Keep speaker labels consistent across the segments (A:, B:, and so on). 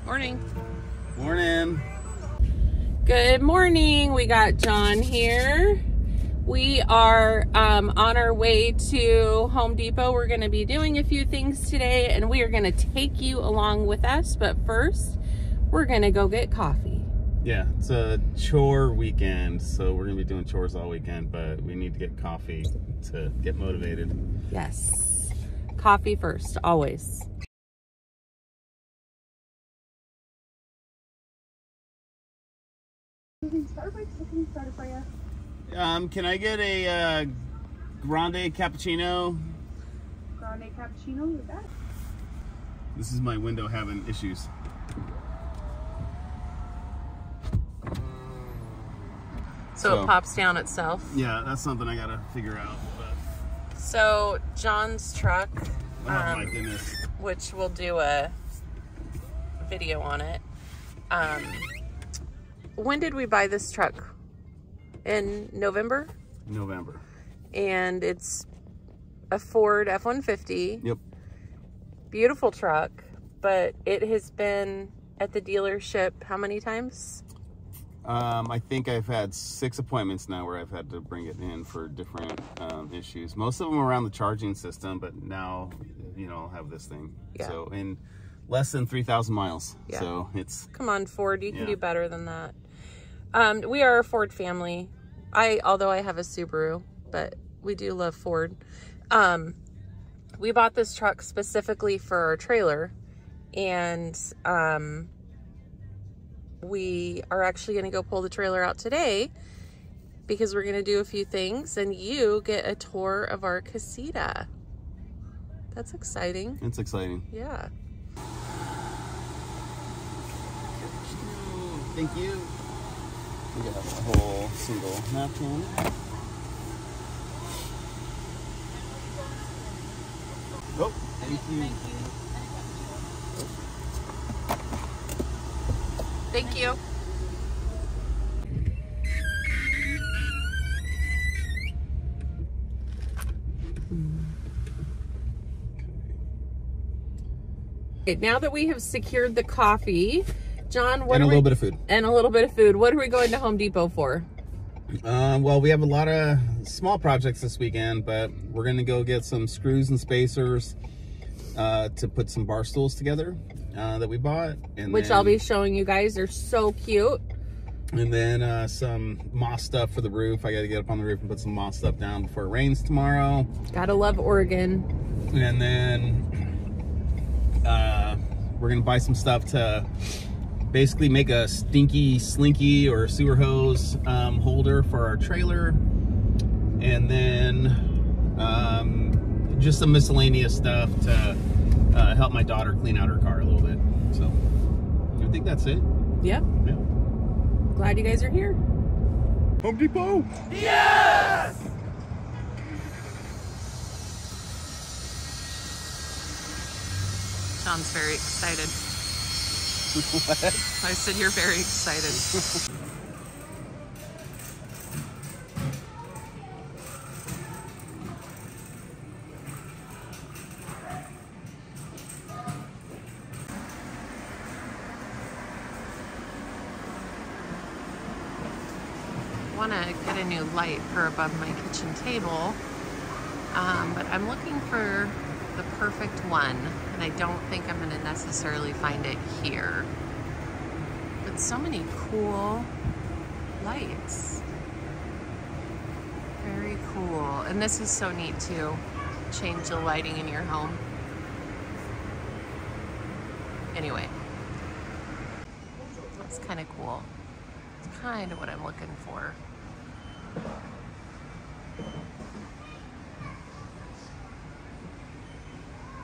A: Morning.
B: Morning.
A: Good morning. We got John here. We are on our way to Home Depot. We're going to be doing a few things today, and we are going to take you along with us. But first, we're going to go get coffee.
B: Yeah, it's a chore weekend, so we're going to be doing chores all weekend, but we need to get coffee to get motivated.
A: Yes. Coffee first, always.
C: Starbucks, what can we start it for you?
B: Can I get a grande cappuccino?
C: Grande cappuccino with that.
B: This is my window having issues.
A: So it pops down itself.
B: Yeah, that's something I gotta figure out. But...
A: So John's truck,
B: oh my goodness.
A: which we'll do a video on it. When did we buy this truck? In November?
B: November.
A: And it's a Ford F-150.
B: Yep.
A: Beautiful truck, but it has been at the dealership how many times?
B: I think I've had 6 appointments now where I've had to bring it in for different issues. Most of them around the charging system, but now, you know, I'll have this thing.
A: Yeah.
B: So in less than 3,000 miles.
A: Yeah.
B: So it's...
A: Come on, Ford, you can do better than that. We are a Ford family. Although I have a Subaru, but we do love Ford. We bought this truck specifically for our trailer, and we are actually going to go pull the trailer out today because we're going to do a few things, and you get a tour of our Casita. That's exciting.
B: It's exciting.
A: Yeah.
B: Thank you. We got a whole single napkin. Oh, thank you.
A: Thank you. Now that we have secured the coffee, John, what
B: and a little bit of food.
A: And a little bit of food. What are we going to Home Depot for?
B: Well, we have a lot of small projects this weekend, but we're going to go get some screws and spacers to put some bar stools together that we bought.
A: Which I'll be showing you guys. They're so cute.
B: And then some moss stuff for the roof. I got to get up on the roof and put some moss stuff down before it rains tomorrow.
A: Gotta love Oregon.
B: And then we're going to buy some stuff to basically make a stinky slinky or sewer hose holder for our trailer. And then just some miscellaneous stuff to help my daughter clean out her car a little bit. So I think that's it.
A: Yep.
B: Yeah.
A: Glad you guys are here.
B: Home Depot!
A: Yes! John's very excited.
B: What?
A: I said you're very excited. I want to get a new light for above my kitchen table, but I'm looking for the perfect one, and I don't think I'm going to necessarily find it here. But so many cool lights. Very cool. And this is so neat too. Change the lighting in your home. Anyway, that's kind of cool. It's kind of what I'm looking for.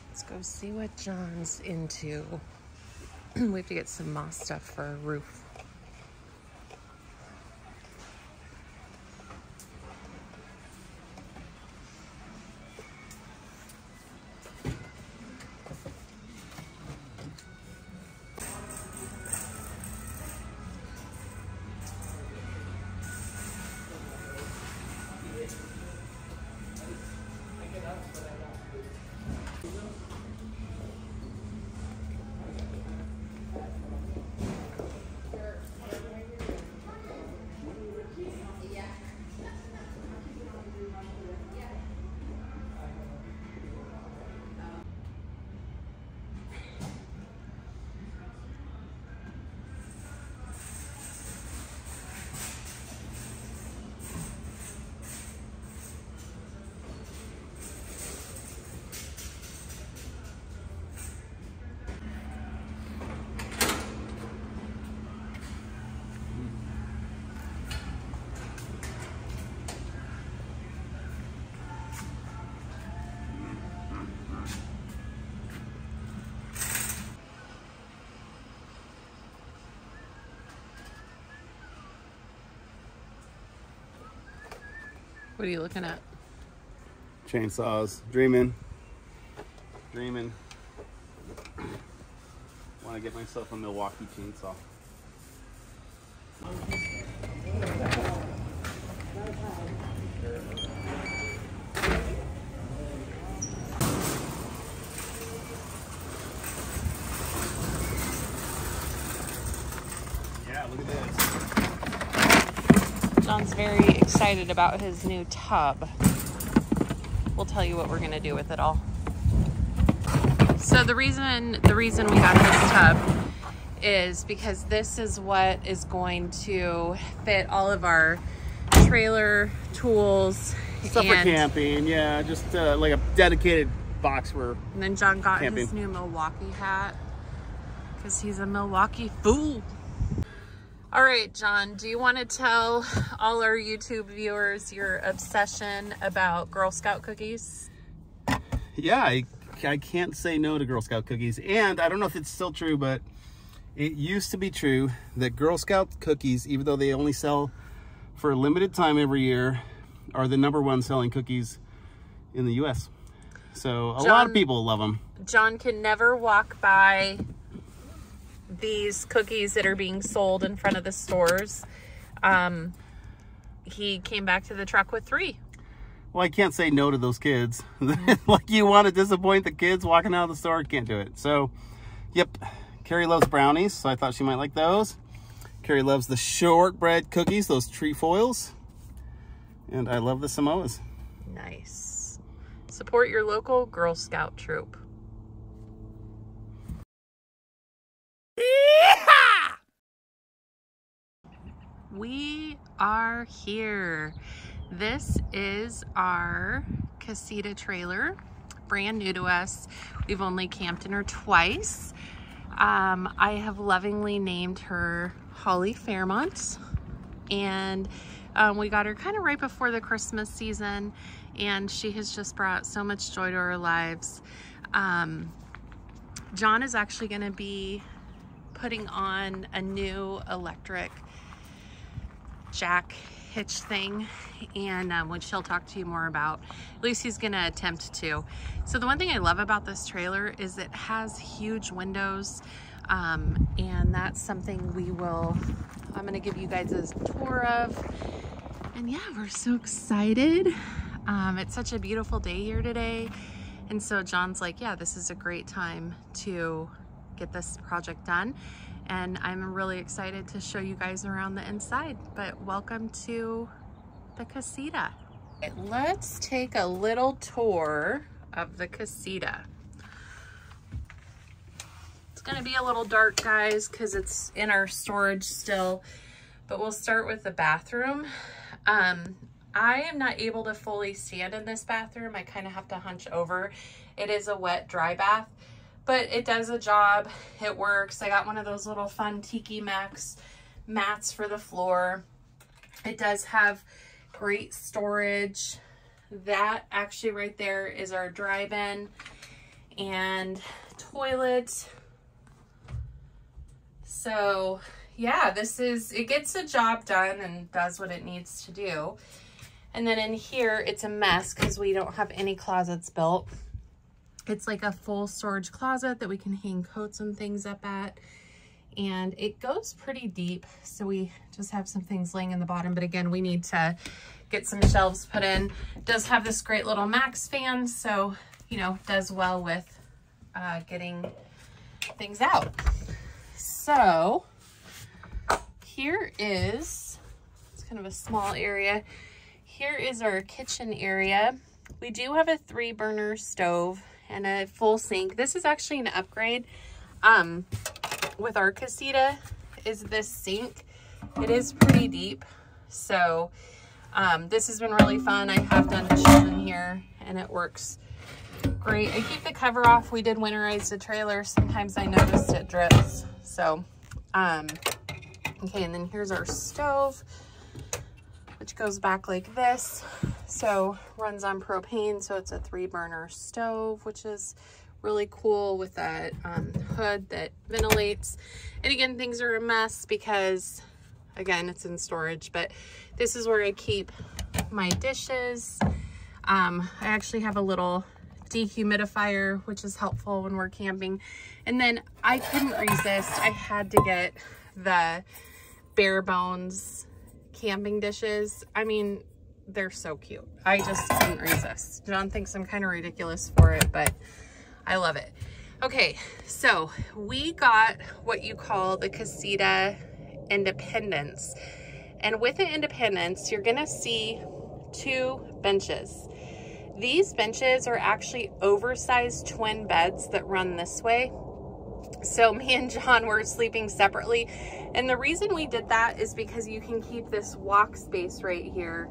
A: Let's go see what John's into. We have to get some moss stuff for our roof. What are you looking at?
B: Chainsaws. Dreaming. Want to get myself a Milwaukee chainsaw. Yeah, look at this.
A: John's very excited about his new tub. We'll tell you what we're gonna do with it all. So the reason we got this tub is because this is what is going to fit all of our trailer tools.
B: Stuff for camping, yeah, just like a dedicated box for
A: And then John got
B: camping.
A: his new Milwaukee hat because he's a Milwaukee fool. All right, John, do you want to tell all our YouTube viewers your obsession about Girl Scout cookies?
B: Yeah, I can't say no to Girl Scout cookies. And I don't know if it's still true, but it used to be true that Girl Scout cookies, even though they only sell for a limited time every year, are the #1 selling cookies in the US. So a lot of people love them.
A: John can never walk by these cookies that are being sold in front of the stores. He came back to the truck with 3.
B: Well, I can't say no to those kids. Like, you want to disappoint the kids walking out of the store, can't do it. So, yep. Carrie loves brownies, so I thought she might like those. Carrie loves the shortbread cookies, those trefoils. And I love the Samoas.
A: Nice. Support your local Girl Scout troop. We are here. This is our Casita trailer, brand new to us. We've only camped in her twice. I have lovingly named her Holly Fairmont, and we got her kind of right before the Christmas season, and she has just brought so much joy to our lives. John is actually going to be putting on a new electric jack hitch thing, and which he'll talk to you more about. At least he's gonna attempt to. So the one thing I love about this trailer is it has huge windows, and that's something I'm gonna give you guys a tour of. And yeah, we're so excited. It's such a beautiful day here today, and so John's like, yeah, this is a great time to get this project done. And I'm really excited to show you guys around the inside, but welcome to the Casita. Let's take a little tour of the Casita. It's gonna be a little dark, guys, because it's in our storage still, but we'll start with the bathroom. I am not able to fully stand in this bathroom. I kind of have to hunch over. It is a wet, dry bath, but it does a job. It works. I got one of those little fun Tiki Maxx mats for the floor. It does have great storage. That actually right there is our dry bin and toilet. So yeah, it gets the job done and does what it needs to do. And then in here, it's a mess because we don't have any closets built. It's like a full storage closet that we can hang coats and things up at. And it goes pretty deep, so we just have some things laying in the bottom. But again, we need to get some shelves put in. It does have this great little Max fan, so, you know, does well with getting things out. So here is, it's kind of a small area. Here is our kitchen area. We do have a 3-burner stove and a full sink. This is actually an upgrade with our Casita, is this sink. It is pretty deep, so this has been really fun. I have done dishes in here and it works great. I keep the cover off. We did winterize the trailer. Sometimes I noticed it drips. So okay, and then here's our stove, which goes back like this. So runs on propane, so it's a 3-burner stove, which is really cool with that hood that ventilates. And again, things are a mess because Again, it's in storage, but this is where I keep my dishes. I actually have a little dehumidifier, which is helpful when we're camping. And then I couldn't resist. I had to get the bare bones camping dishes. I mean, they're so cute. I just couldn't resist. John thinks I'm kind of ridiculous for it, but I love it. Okay, so we got what you call the Casita Independence. And with the Independence, you're gonna see 2 benches. These benches are actually oversized twin beds that run this way. So me and John were sleeping separately. And the reason we did that is because you can keep this walk space right here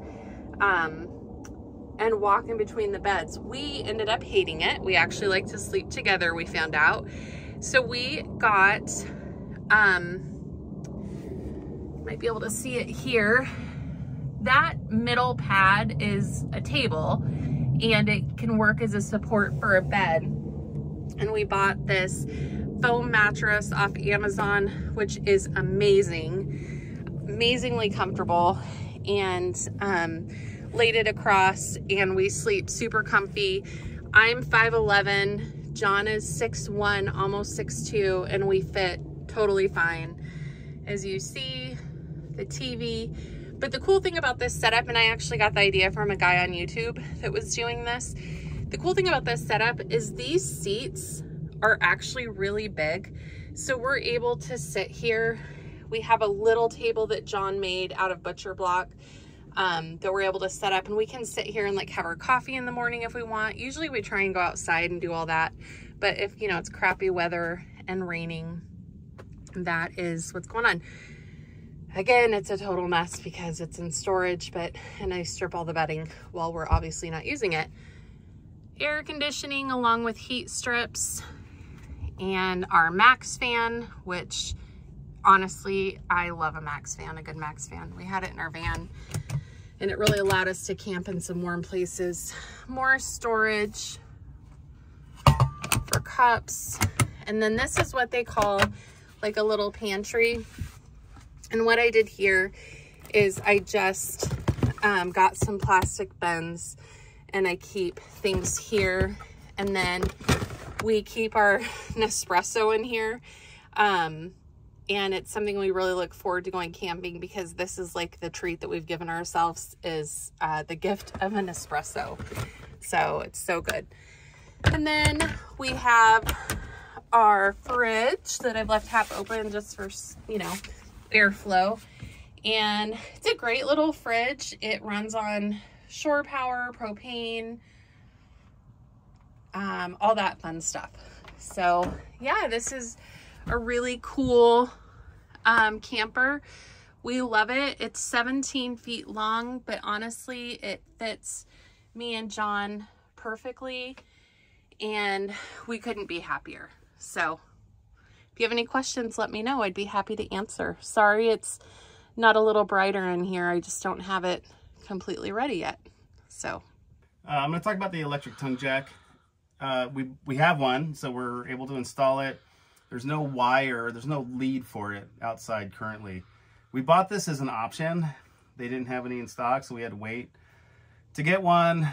A: and walk in between the beds. We ended up hating it. We actually like to sleep together, we found out. So we got, might be able to see it here. That middle pad is a table and it can work as a support for a bed. And we bought this foam mattress off Amazon, which is amazingly comfortable, and laid it across, and we sleep super comfy. I'm 5'11", John is 6'1", almost 6'2", and we fit totally fine. As you see, the TV. But the cool thing about this setup, and I actually got the idea from a guy on YouTube that was doing this. The cool thing about this setup is these seats are actually really big. So we're able to sit here. We have a little table that John made out of butcher block that we're able to set up, and we can sit here and like have our coffee in the morning if we want. Usually we try and go outside and do all that. But if, you know, it's crappy weather and raining, that is what's going on. Again, it's a total mess because it's in storage, and I strip all the bedding while we're obviously not using it. Air conditioning along with heat strips, and our Max fan, which honestly, I love a Max fan, a good Max fan. We had it in our van and it really allowed us to camp in some warm places. More storage for cups. And then this is what they call like a little pantry. And what I did here is I just got some plastic bins and I keep things here. And then we keep our Nespresso in here. And it's something we really look forward to going camping, because this is like the treat that we've given ourselves, is the gift of an espresso. So it's so good. And then we have our fridge that I've left half open just for, you know, airflow. And it's a great little fridge. It runs on shore power, propane, all that fun stuff. So yeah, this is a really cool camper. We love it. It's 17 feet long, but honestly, it fits me and John perfectly, and we couldn't be happier. So if you have any questions, let me know. I'd be happy to answer. Sorry, it's not a little brighter in here. I just don't have it completely ready yet. So
B: I'm going to talk about the electric tongue jack. We have one, so we're able to install it. There's no wire, there's no lead for it outside currently. We bought this as an option. They didn't have any in stock, so we had to wait to get one.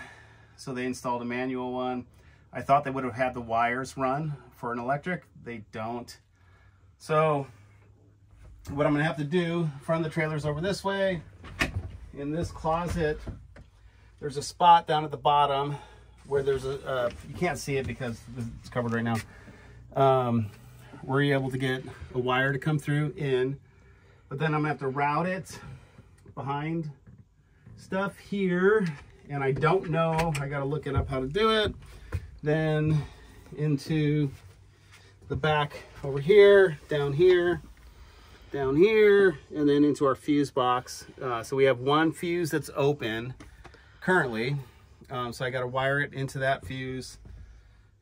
B: So they installed a manual one. I thought they would have had the wires run for an electric. They don't. So what I'm gonna have to do, front of the trailer's over this way. In this closet, there's a spot down at the bottom where there's a, you can't see it because it's covered right now. Where you're able to get a wire to come through in, but then I'm gonna have to route it behind stuff here, and I don't know, I gotta look it up how to do it. Then into the back over here, down here, down here, and then into our fuse box. So we have one fuse that's open currently, so I gotta wire it into that fuse,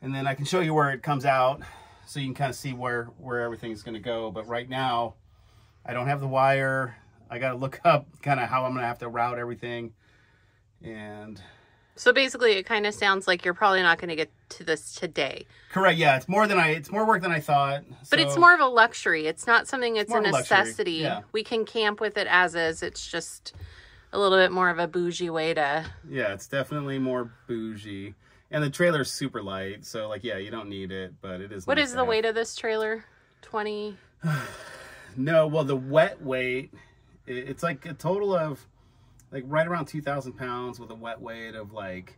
B: and then I can show you where it comes out, so you can kind of see where everything is going to go. But right now, I don't have the wire. I got to look up kind of how I'm going to have to route everything. And
A: So basically, it kind of sounds like you're probably not going to get to this today.
B: Correct. Yeah, it's more work than I thought.
A: But it's more of a luxury. It's not something that's a necessity.
B: Yeah.
A: We can camp with it as is. It's just a little bit more of a bougie way to...
B: Yeah, it's definitely more bougie. And the trailer's super light, so like, yeah, you don't need it, but it is.
A: What is the weight of this trailer? 20?
B: No, well, the wet weight, it's like a total of like right around 2,000 pounds with a wet weight of like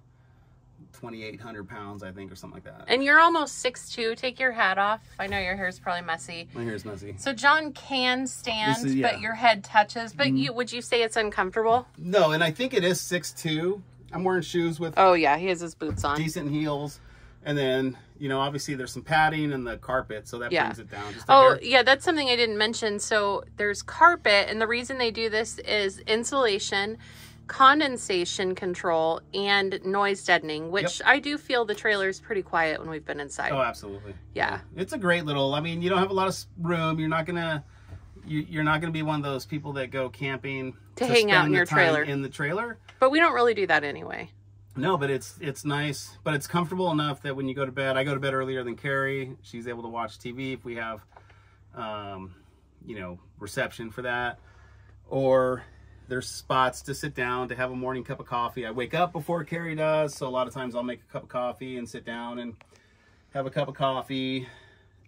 B: 2,800 pounds, I think, or something like that.
A: And you're almost 6'2". Take your hat off. I know your hair's probably messy.
B: My hair's messy.
A: So John can stand, but your head touches. But would you say it's uncomfortable?
B: No, and I think it is 6'2". I'm wearing shoes with...
A: Oh, yeah, he has his boots on.
B: Decent heels. And then, you know, obviously there's some padding in the carpet, so that brings it down. Just
A: yeah, that's something I didn't mention. So there's carpet, and the reason they do this is insulation, condensation control, and noise deadening, which I do feel the trailer is pretty quiet when we've been inside.
B: Oh, absolutely.
A: Yeah.
B: It's a great little, I mean, you don't have a lot of room. You're not gonna be one of those people that go camping
A: to hang out in your trailer.
B: In the trailer.
A: But we don't really do that anyway.
B: No, but it's nice, but it's comfortable enough that when you go to bed, I go to bed earlier than Carrie. She's able to watch TV if we have, you know, reception for that, or there's spots to sit down to have a morning cup of coffee. I wake up before Carrie does, so a lot of times I'll make a cup of coffee and sit down and have a cup of coffee.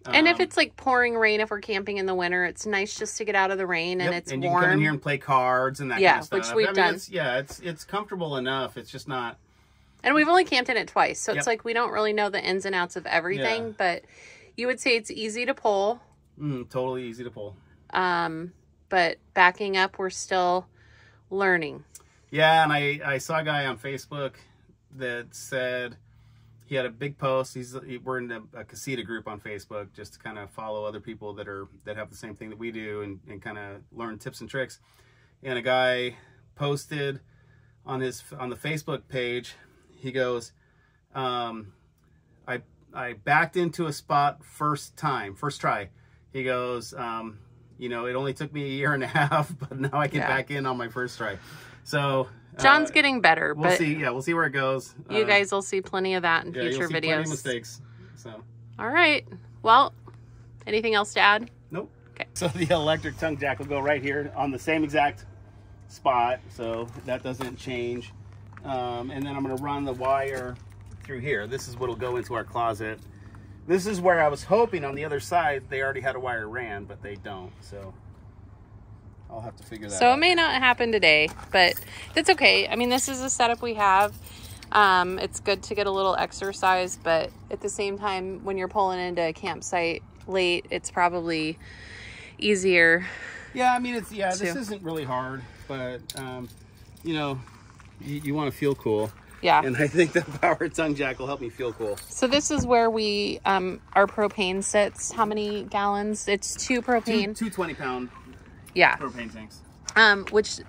A: And if it's like pouring rain, if we're camping in the winter, it's nice just to get out of the rain and it's warm.
B: And you can come in here and play cards and that kind of stuff.
A: Which we've done.
B: It's comfortable enough. It's just not...
A: And we've only camped in it twice, so it's like we don't really know the ins and outs of everything, but you would say it's easy to pull.
B: Totally easy to pull.
A: But backing up, we're still learning.
B: Yeah, and I saw a guy on Facebook that said he had a big post. We're in a Casita group on Facebook just to kind of follow other people that have the same thing that we do and kind of learn tips and tricks. And a guy posted on the Facebook page. He goes, I backed into a spot first try. He goes, you know, it only took me a year and a half, but now I can back in on my first try. So
A: John's getting better.
B: We'll see. Yeah, we'll see where it goes.
A: You guys will see plenty of that in future
B: you'll see
A: videos.
B: Plenty of mistakes. So.
A: All right. Well, anything else to add?
B: Nope.
A: Okay.
B: So the electric tongue jack will go right here on the same exact spot, so that doesn't change. And then I'm going to run the wire through here. This is what will go into our closet. This is where I was hoping on the other side they already had a wire ran, but they don't. So I'll have to figure that out.
A: So it may not happen today, but that's okay. I mean, this is a setup we have. It's good to get a little exercise, but at the same time, when you're pulling into a campsite late, it's probably easier.
B: Yeah, I mean, this isn't really hard, but, you know, you want to feel cool.
A: Yeah.
B: And I think the power tongue jack will help me feel cool.
A: So this is where we, our propane sits. How many gallons? It's 2 propane.
B: Two 20-pound propane tanks.
A: Which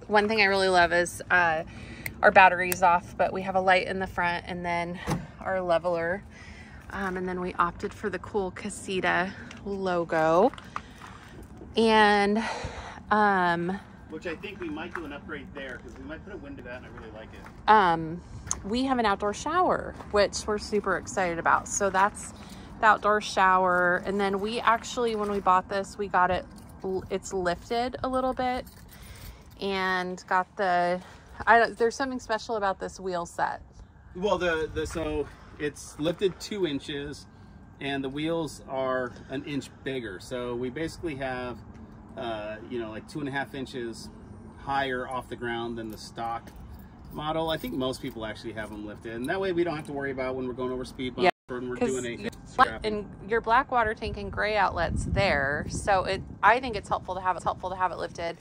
A: one thing I really love is our battery's off, but we have a light in the front and then our leveler. And then we opted for the cool Casita logo. And
B: which I think we might do an upgrade there because we might put a window to that and I really like it.
A: We have an outdoor shower, which we're super excited about. So that's the outdoor shower. And then we actually, when we bought this, we got it's lifted a little bit and got there's something special about this wheel set.
B: Well, so it's lifted 2 inches and the wheels are an inch bigger. So we basically have, you know, like 2.5 inches higher off the ground than the stock model. I think most people actually have them lifted, and that way we don't have to worry about when we're going over speed bumps or when we're doing anything.
A: And your black water tank and gray outlets there, so I think it's helpful to have it lifted.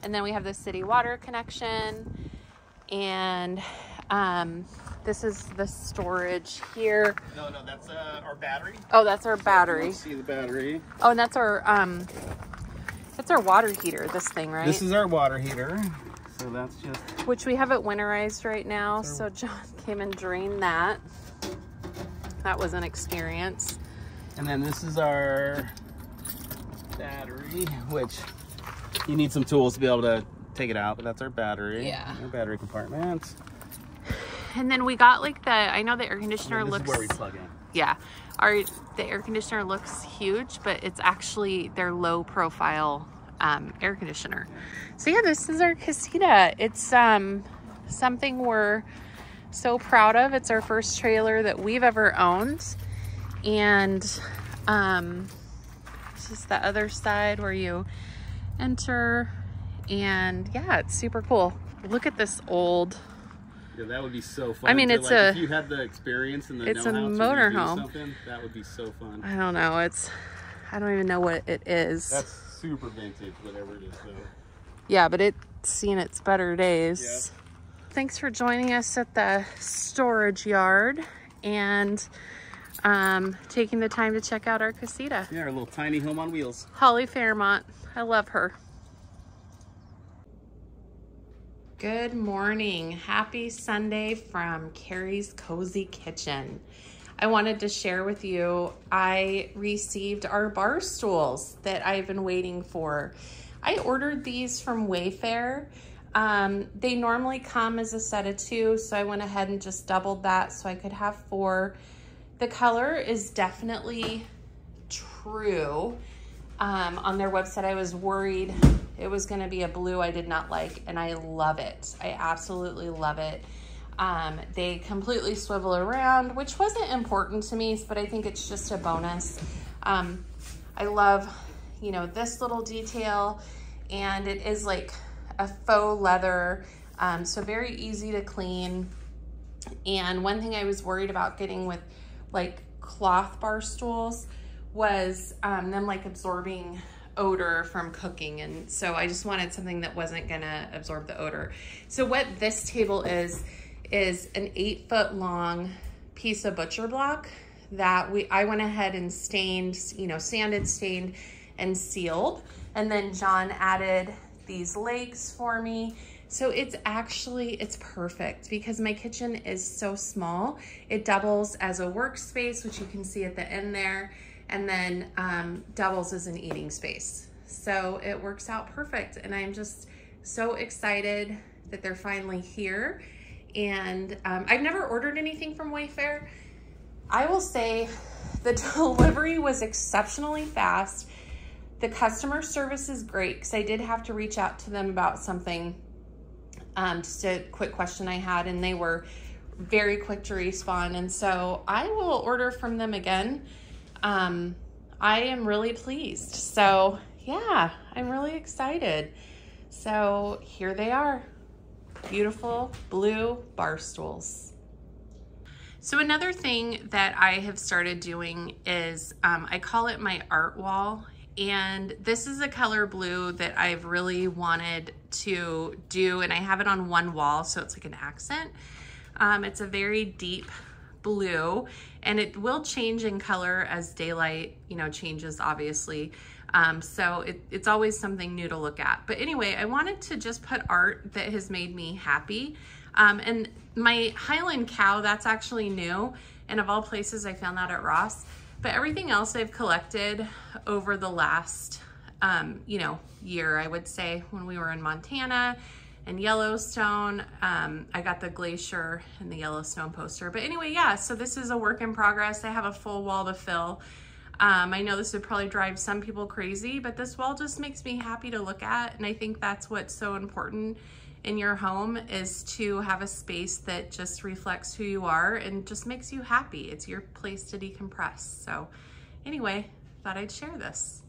A: And then we have the city water connection, and this is the storage here.
B: No, that's our battery.
A: Oh, that's our battery.
B: See the battery.
A: Oh, and that's our water heater, this thing, right?
B: This is our water heater. So that's just...
A: Which we have it winterized right now. So John came and drained that. That was an experience.
B: And then this is our battery, which you need some tools to be able to take it out, but that's our battery.
A: Yeah.
B: Our battery compartment.
A: And then we got like I know the air conditioner
B: this
A: looks,
B: is where we plug in.
A: yeah, the air conditioner looks huge, but it's actually their low profile air conditioner. So yeah, this is our Casita. It's something we're so proud of. It's our first trailer that we've ever owned. And this is the other side where you enter, and yeah, it's super cool. Look at this old.
B: Yeah, that would be so fun.
A: I mean, it's
B: if you had the experience and the
A: it's a
B: know-how to
A: motor
B: redo
A: home.
B: something, that would be so fun.
A: I don't know. I don't even know what it is.
B: That's super vintage, whatever it is, though.
A: Yeah, but it's seen its better days.
B: Yeah.
A: Thanks for joining us at the storage yard and taking the time to check out our Casita.
B: Yeah, our little tiny home on wheels.
A: Holly Fairmont. I love her. Good morning. Happy Sunday from Carrie's Cozy Kitchen. I wanted to share with you, I received our bar stools that I've been waiting for. I ordered these from Wayfair. They normally come as a set of 2, so I went ahead and just doubled that so I could have 4. The color is definitely true. On their website, I was worried it was gonna be a blue I did not like, and I love it. I absolutely love it. They completely swivel around, which wasn't important to me, but I think it's just a bonus. I love, you know, this little detail, and it is like a faux leather, so very easy to clean. And one thing I was worried about getting with like cloth bar stools was them like absorbing odor from cooking, and so I just wanted something that wasn't gonna absorb the odor. So what this table is an 8-foot long piece of butcher block that I went ahead and stained, you know, sanded, stained, and sealed. And then John added these legs for me. So it's perfect because my kitchen is so small. It doubles as a workspace, which you can see at the end there, and then doubles as an eating space. So it works out perfect. And I'm just so excited that they're finally here. And I've never ordered anything from Wayfair. I will say the delivery was exceptionally fast. The customer service is great because I did have to reach out to them about something, just a quick question I had, and they were very quick to respond. And so I will order from them again. I am really pleased. So yeah, I'm really excited. So here they are. Beautiful blue bar stools. So another thing that I have started doing is I call it my art wall, and this is a color blue that I've really wanted to do, and I have it on one wall so it's like an accent. It's a very deep blue, and it will change in color as daylight, you know, changes obviously. So it's always something new to look at. But anyway, I wanted to just put art that has made me happy. And my Highland cow, that's actually new. And of all places, I found that at Ross. But everything else I've collected over the last, you know, year, I would say, when we were in Montana and Yellowstone. I got the glacier and the Yellowstone poster. But anyway, yeah, so this is a work in progress. I have a full wall to fill. I know this would probably drive some people crazy, but this wall just makes me happy to look at. And I think that's what's so important in your home, is to have a space that just reflects who you are and just makes you happy. It's your place to decompress. So anyway, thought I'd share this.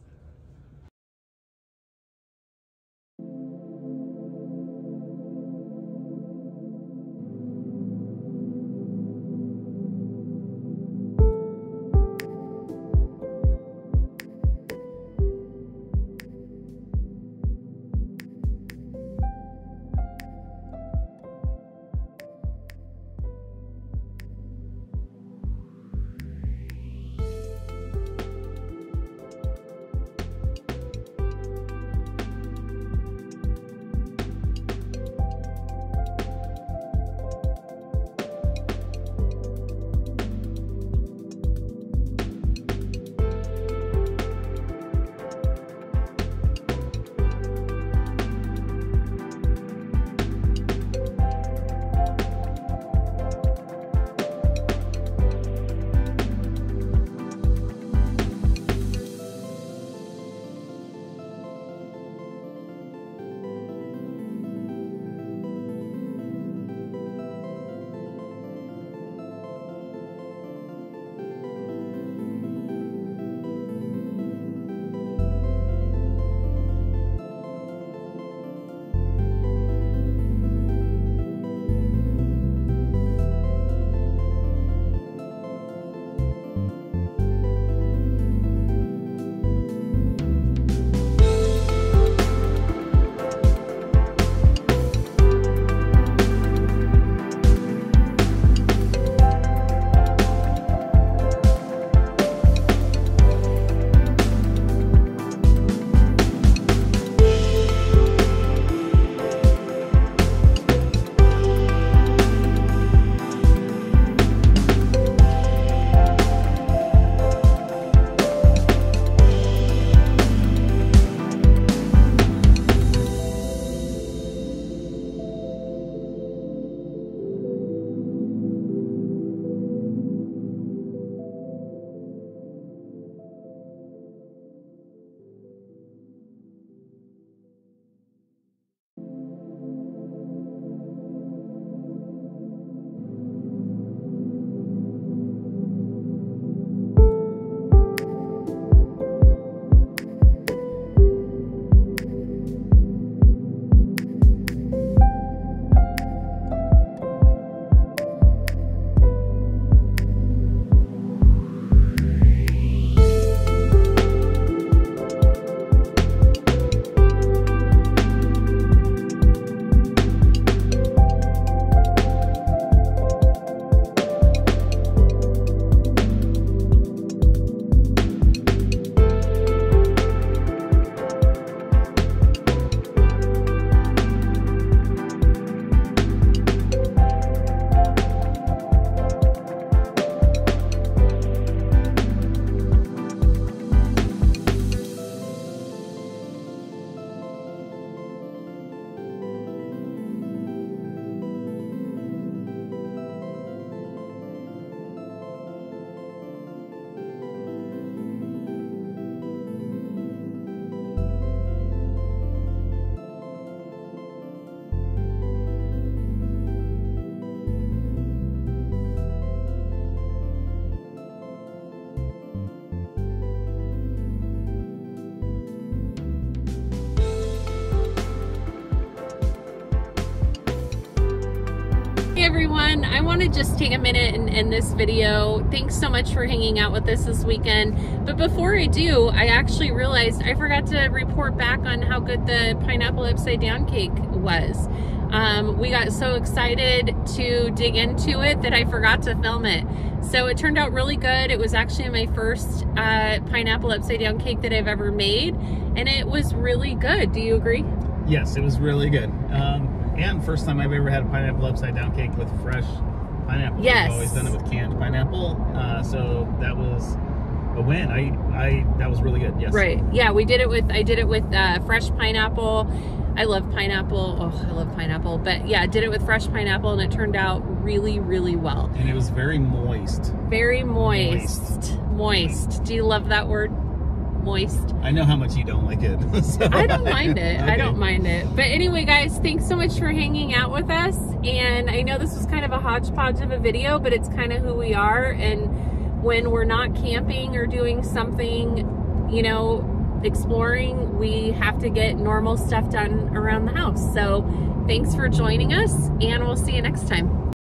A: everyone. I want to just take a minute and end this video. Thanks so much for hanging out with us this weekend. But before I do, I actually realized I forgot to report back on how good the pineapple upside down cake was. We got so excited to dig into it that I forgot to film it. So it turned out really good. It was actually my first pineapple upside down cake that I've ever made, and it was really good. Do you agree?
B: Yes, it was really good. And first time I've ever had a pineapple upside down cake with fresh pineapple.
A: Yes.
B: I've always done it with canned pineapple. So that was a win. That was really good. Yes.
A: Right. Yeah, I did it with fresh pineapple. I love pineapple. Oh, I love pineapple. But yeah, I did it with fresh pineapple, and it turned out really, really well.
B: And it was very moist.
A: Very moist. Moist. Do you love that word? Moist.
B: I know how much you don't like it. So
A: I don't mind it.
B: Okay.
A: I don't mind it. But anyway, guys, thanks so much for hanging out with us. And I know this was kind of a hodgepodge of a video, but it's kind of who we are. And when we're not camping or doing something, you know, exploring, we have to get normal stuff done around the house. So thanks for joining us, and we'll see you next time.